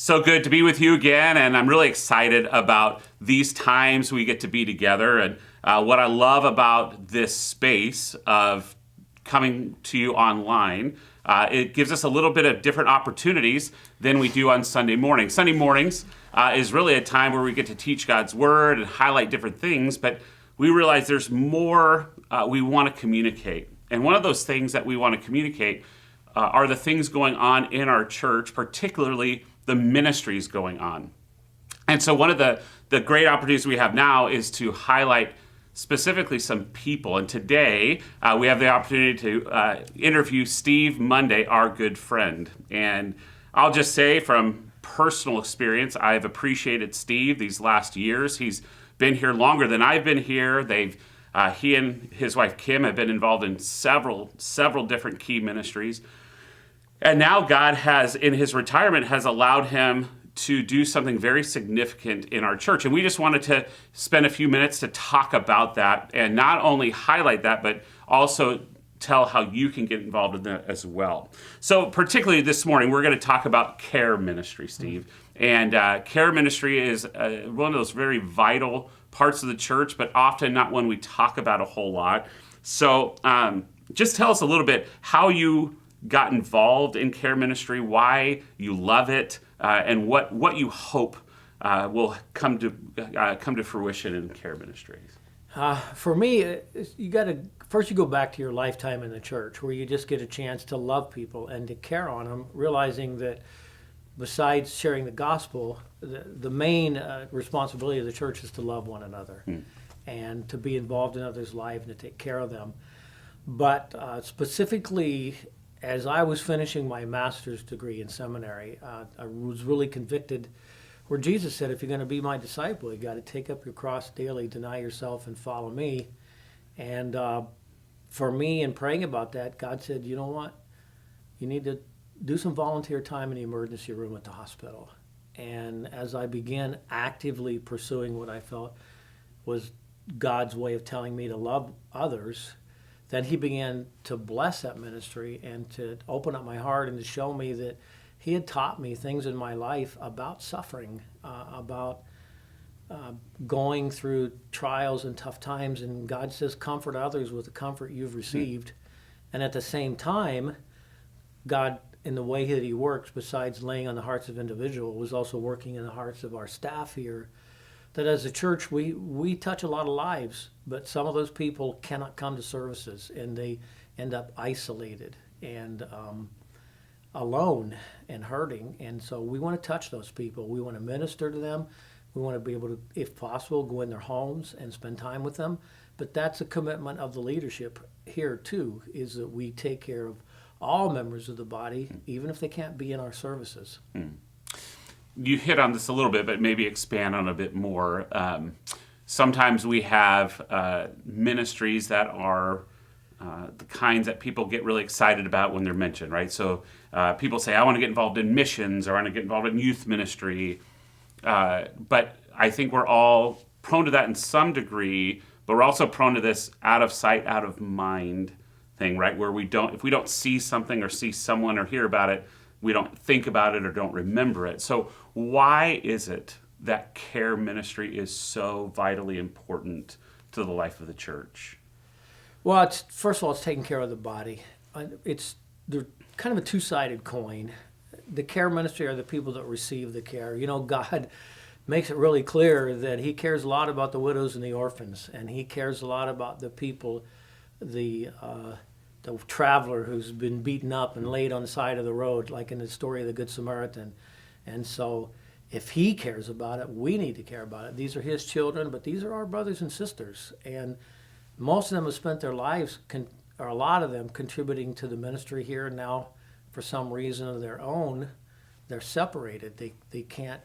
So good to be with you again, and I'm really excited about these times we get to be together. And what I love about this space of coming to you online, it gives us a little bit of different opportunities than we do on Sunday mornings. Sunday mornings is really a time where we get to teach God's Word and highlight different things, but we realize there's more we want to communicate. And one of those things that we want to communicate are the things going on in our church, particularly the ministries going on. And so one of the great opportunities we have now is to highlight specifically some people. And today we have the opportunity to interview Steve Monday, our good friend. And I'll just say from personal experience, I've appreciated Steve these last years. He's been here longer than I've been here. He and his wife Kim have been involved in several different key ministries. And now God has, in his retirement, has allowed him to do something very significant in our church. And we just wanted to spend a few minutes to talk about that and not only highlight that, but also tell how you can get involved in that as well. So particularly this morning, we're going to talk about care ministry, Steve. And care ministry is one of those very vital parts of the church, but often not one we talk about a whole lot. So just tell us a little bit how you got involved in care ministry, why you love it, and what you hope will come to fruition in care ministries. For me, you got to first you go back to your lifetime in the church, where you just get a chance to love people and to care on them, realizing that besides sharing the gospel, the main responsibility of the church is to love one another and to be involved in others' lives and to take care of them. But specifically, as I was finishing my master's degree in seminary, I was really convicted where Jesus said, if you're going to be my disciple, you got to take up your cross daily, deny yourself, and follow me. And for me, in praying about that, God said, you know what? You need to do some volunteer time in the emergency room at the hospital. And as I began actively pursuing what I felt was God's way of telling me to love others, then he began to bless that ministry and to open up my heart and to show me that he had taught me things in my life about suffering, about going through trials and tough times. And God says, comfort others with the comfort you've received. And at the same time, God, in the way that he works, besides laying on the hearts of individuals, was also working in the hearts of our staff here. That as a church, we touch a lot of lives, but some of those people cannot come to services, and they end up isolated and alone and hurting. And so we want to touch those people. We want to minister to them. We want to be able to, if possible, go in their homes and spend time with them. But that's a commitment of the leadership here, too, is that we take care of all members of the body, even if they can't be in our services. You hit on this a little bit, but maybe expand on a bit more. Sometimes we have ministries that are the kinds that people get really excited about when they're mentioned, right? So people say, I want to get involved in missions, or I want to get involved in youth ministry. But I think we're all prone to that in some degree, but we're also prone to this out of sight, out of mind thing, right? Where if we don't see something or see someone or hear about it, we don't think about it or don't remember it. So why is it that care ministry is so vitally important to the life of the church? Well, first of all, it's taking care of the body. They're kind of a two-sided coin. The care ministry are the people that receive the care. You know, God makes it really clear that he cares a lot about the widows and the orphans, and he cares a lot about the people, the traveler who's been beaten up and laid on the side of the road, like in the story of the Good Samaritan. And so if he cares about it, we need to care about it. These are his children, but these are our brothers and sisters. And most of them have spent their lives, or a lot of them, contributing to the ministry here. Now, for some reason of their own, they're separated. They can't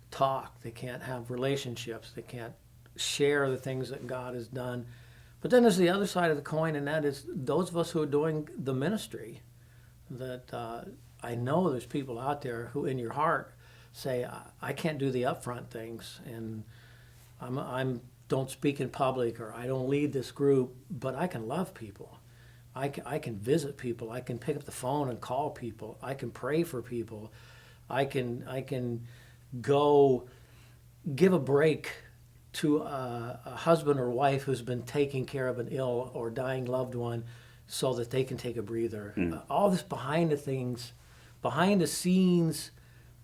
talk. They can't have relationships. They can't share the things that God has done. But then there's the other side of the coin, and that is those of us who are doing the ministry. That I know there's people out there who, in your heart, say, I can't do the upfront things, and I'm don't speak in public, or I don't lead this group, but I can love people. I can visit people. I can pick up the phone and call people. I can pray for people. I can go give a break to a husband or wife who's been taking care of an ill or dying loved one so that they can take a breather. All this behind the scenes,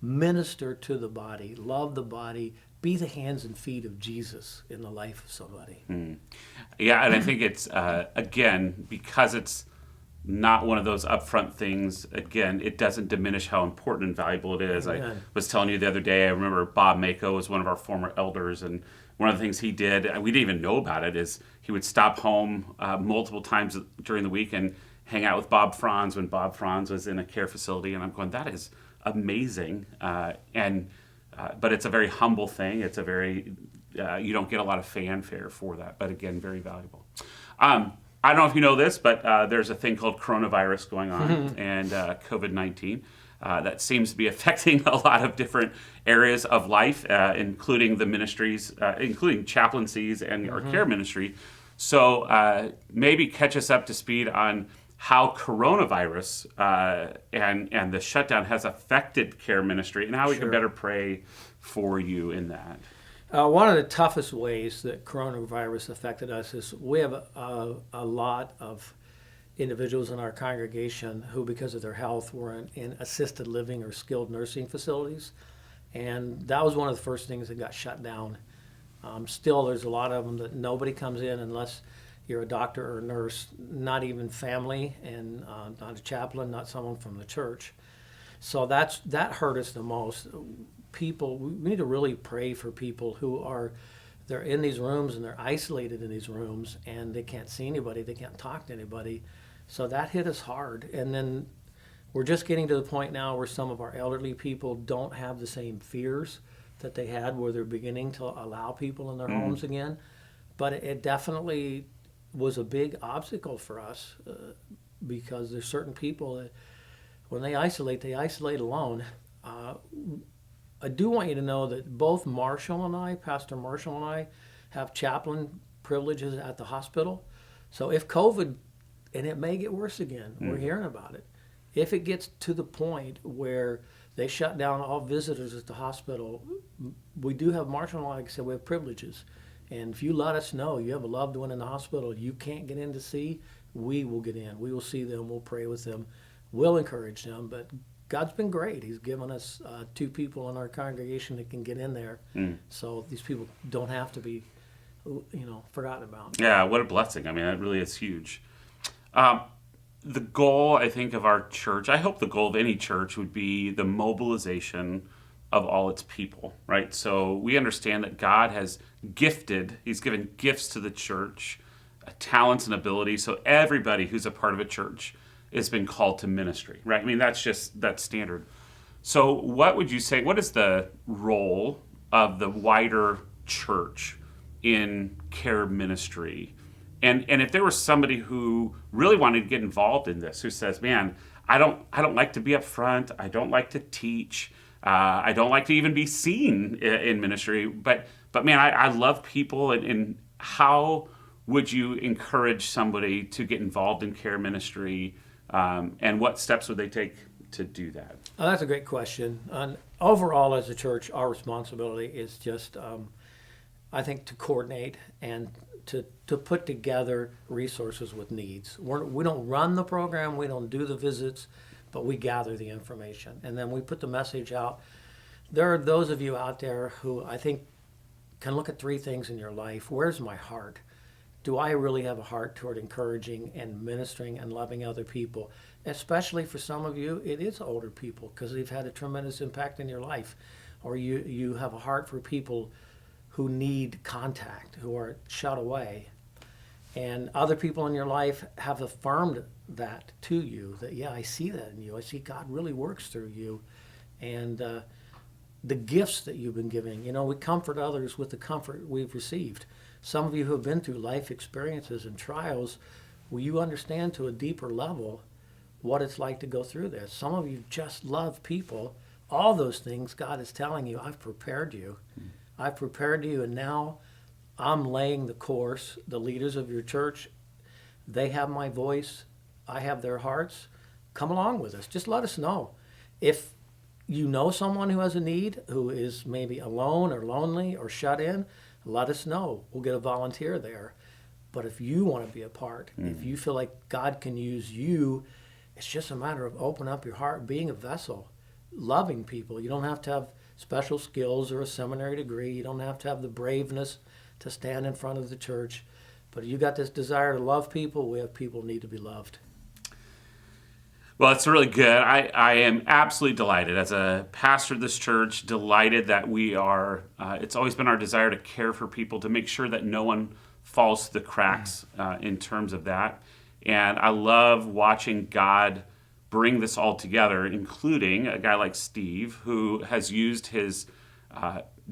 minister to the body, love the body, be the hands and feet of Jesus in the life of somebody. Yeah, and I think it's, again, because it's not one of those upfront things, again, it doesn't diminish how important and valuable it is. Amen. I was telling you the other day, I remember Bob Mako was one of our former elders, and one of the things he did, and we didn't even know about it, is he would stop home multiple times during the week and hang out with Bob Franz when Bob Franz was in a care facility, and I'm going, that is amazing. But it's a very humble thing. It's a very, you don't get a lot of fanfare for that, but again, very valuable. I don't know if you know this, but there's a thing called coronavirus going on and COVID-19 that seems to be affecting a lot of different areas of life, including the ministries, including chaplaincies and our care ministry. So maybe catch us up to speed on how coronavirus and the shutdown has affected care ministry and how we can better pray for you in that. One of the toughest ways that coronavirus affected us is we have a lot of individuals in our congregation who, because of their health, were in assisted living or skilled nursing facilities. And that was one of the first things that got shut down. Still, there's a lot of them that nobody comes in unless you're a doctor or a nurse, not even family, and not a chaplain, not someone from the church. So that hurt us the most. People, we need to really pray for people who they're in these rooms and they're isolated in these rooms and they can't see anybody, they can't talk to anybody. So that hit us hard. And then we're just getting to the point now where some of our elderly people don't have the same fears that they had, where they're beginning to allow people in their homes again. But it definitely was a big obstacle for us because there's certain people that when they isolate alone. I do want you to know that both Marshall and I, Pastor Marshall and I, have chaplain privileges at the hospital. So if COVID, and it may get worse again, we're hearing about it. If it gets to the point where they shut down all visitors at the hospital, we do have, Marshall and I, like I said, we have privileges. And if you let us know you have a loved one in the hospital you can't get in to see, we will get in. We will see them. We'll pray with them. We'll encourage them. But God's been great. He's given us 2 people in our congregation that can get in there. So these people don't have to be, forgotten about. Yeah, what a blessing. I mean, that really is huge. The goal, I think, of our church, I hope the goal of any church would be the mobilization of all its people, right? So we understand that God has He's given gifts to the church, talents and abilities. So everybody who's a part of a church has been called to ministry, right? I mean, that's standard. So what would you say, what is the role of the wider church in care ministry? And if there was somebody who really wanted to get involved in this, who says, man, I don't like to be up front, I don't like to teach, I don't like to even be seen in ministry, but man, I love people, and how would you encourage somebody to get involved in care ministry? And what steps would they take to do that? Oh, that's a great question. Overall, as a church, our responsibility is just, I think, to coordinate and to put together resources with needs. We don't run the program, we don't do the visits, but we gather the information. And then we put the message out. There are those of you out there who I think can look at 3 things in your life. Where's my heart? Do I really have a heart toward encouraging and ministering and loving other people? Especially for some of you, it is older people because they've had a tremendous impact in your life. Or you have a heart for people who need contact, who are shut away. And other people in your life have affirmed that to you, that, yeah, I see that in you. I see God really works through you. And the gifts that you've been giving, we comfort others with the comfort we've received. Some of you who have been through life experiences and trials, will you understand to a deeper level what it's like to go through this? Some of you just love people. All those things God is telling you, I've prepared you. I've prepared you, and now I'm laying the course. The leaders of your church, they have my voice. I have their hearts. Come along with us. Just let us know. If you know someone who has a need, who is maybe alone or lonely or shut in, let us know. We'll get a volunteer there. But if you want to be a part, if you feel like God can use you, it's just a matter of opening up your heart, being a vessel, loving people. You don't have to have special skills or a seminary degree. You don't have to have the braveness to stand in front of the church. But if you got this desire to love people, we have people who need to be loved. Well, it's really good. I am absolutely delighted as a pastor of this church, delighted that we are, it's always been our desire to care for people, to make sure that no one falls through the cracks in terms of that. And I love watching God bring this all together, including a guy like Steve, who has used his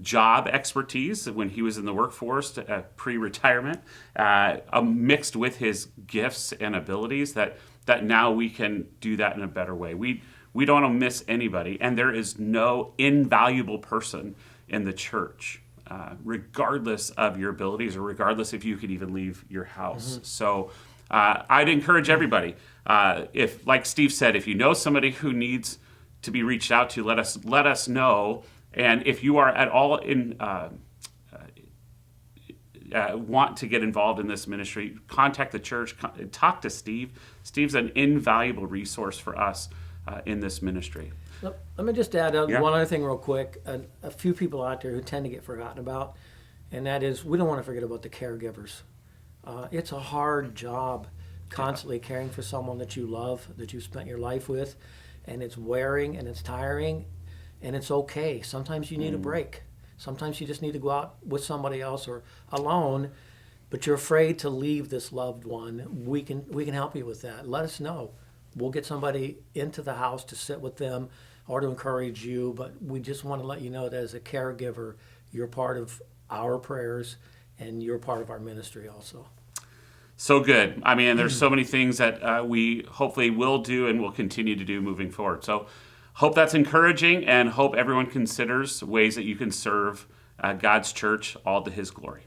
job expertise when he was in the workforce pre-retirement, mixed with his gifts and abilities, that now we can do that in a better way. We don't want to miss anybody, and there is no invaluable person in the church, regardless of your abilities or regardless if you could even leave your house. Mm-hmm. So I'd encourage everybody, if, like Steve said, if you know somebody who needs to be reached out to, let us know. And if you are at all want to get involved in this ministry, contact the church, talk to Steve. Steve's an invaluable resource for us in this ministry. Let me just add one other thing real quick. A few people out there who tend to get forgotten about, and that is we don't want to forget about the caregivers. It's a hard job constantly caring for someone that you love, that you spent your life with, and it's wearing and it's tiring, and it's okay. Sometimes you need a break. Sometimes you just need to go out with somebody else or alone, but you're afraid to leave this loved one. We can help you with that. Let us know. We'll get somebody into the house to sit with them or to encourage you, but we just want to let you know that as a caregiver, you're part of our prayers and you're part of our ministry also. So good. I mean, there's so many things that we hopefully will do and will continue to do moving forward. So hope that's encouraging, and hope everyone considers ways that you can serve God's church all to his glory.